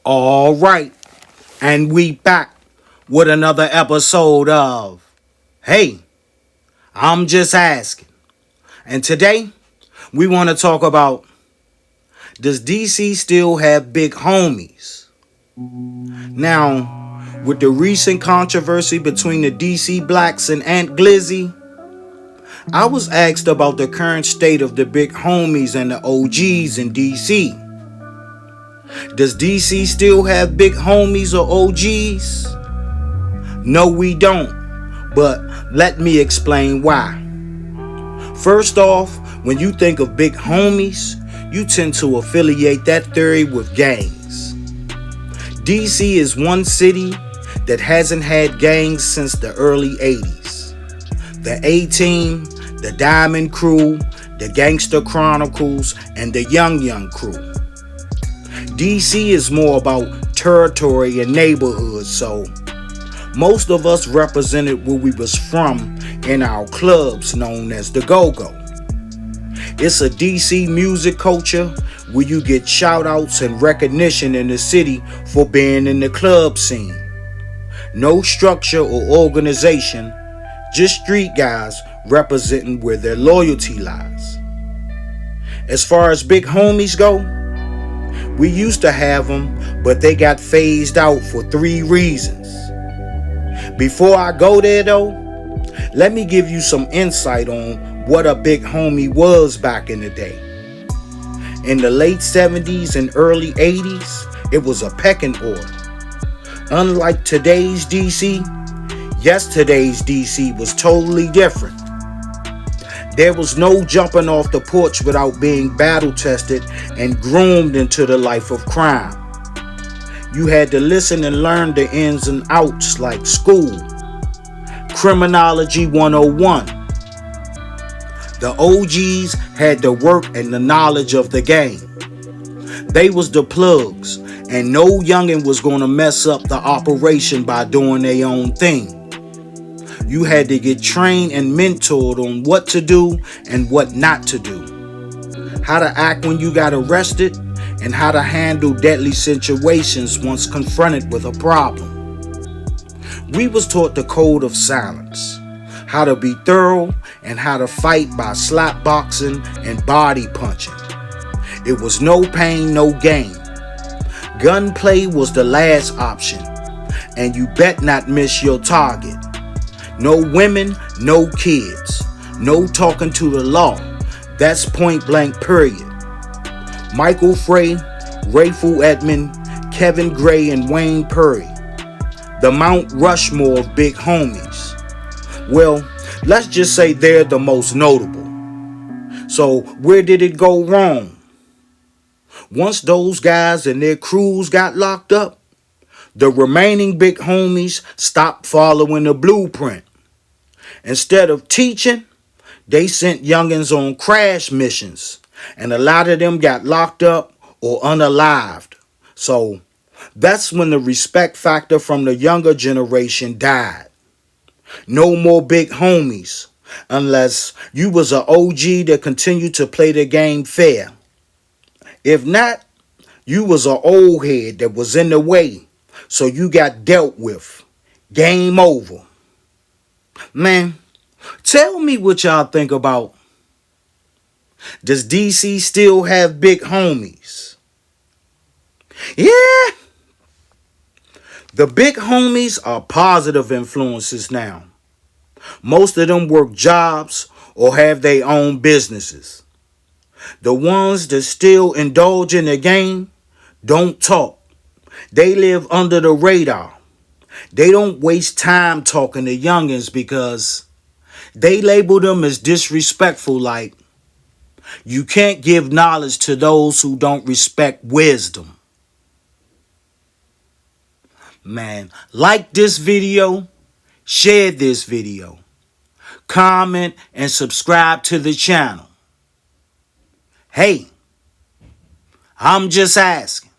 All right, and we back with another episode of Hey, I'm Just Asking. And today we want to talk about, does DC still have big homies? Now, with the recent controversy between the DC Blacks and Ant Glizzy, I was asked about the current state of the big homies and the OGs in DC. Does DC still have big homies or OGs? No, we don't. But let me explain why. First off, when you think of big homies, you tend to affiliate that theory with gangs. DC is one city that hasn't had gangs since the early 80s. The A-Team, the Diamond Crew, the Gangster Chronicles, and the Young Crew. DC is more about territory and neighborhoods, so most of us represented where we was from in our clubs known as the Go-Go. It's a DC music culture where you get shout-outs and recognition in the city for being in the club scene. No structure or organization, just street guys representing where their loyalty lies. As far as big homies go, we used to have them, but they got phased out for 3 reasons. Before I go there though, let me give you some insight on what a big homie was back in the day. In the late 70s and early 80s, it was a pecking order. Unlike today's DC, yesterday's DC was totally different. There was no jumping off the porch without being battle tested and groomed into the life of crime. You had to listen and learn the ins and outs like school. Criminology 101. The OGs had the work and the knowledge of the game. They was the plugs, and no youngin' was gonna mess up the operation by doing their own thing. You had to get trained and mentored on what to do and what not to do. How to act when you got arrested, and how to handle deadly situations once confronted with a problem. We was taught the code of silence, how to be thorough, and how to fight by slap boxing and body punching. It was no pain, no gain. Gunplay was the last option, and you bet not miss your target. No women, no kids. No talking to the law. That's point blank period. Michael Frey, Rayful Edmond, Kevin Gray, and Wayne Perry. The Mount Rushmore of big homies. Well, let's just say they're the most notable. So where did it go wrong? Once those guys and their crews got locked up, the remaining big homies stopped following the blueprint. Instead of teaching, they sent youngins on crash missions, and a lot of them got locked up or unalived. So that's when the respect factor from the younger generation died. No more big homies, unless you was an OG that continued to play the game fair. If not, you was an old head that was in the way, so you got dealt with. Game over. Man, tell me what y'all think about, does DC still have big homies? Yeah. The big homies are positive influences now. Most of them work jobs or have their own businesses. The ones that still indulge in the game don't talk. They live under the radar. They don't waste time talking to youngins because they label them as disrespectful, like, you can't give knowledge to those who don't respect wisdom. Man, like this video, share this video, comment, and subscribe to the channel. Hey, I'm just asking.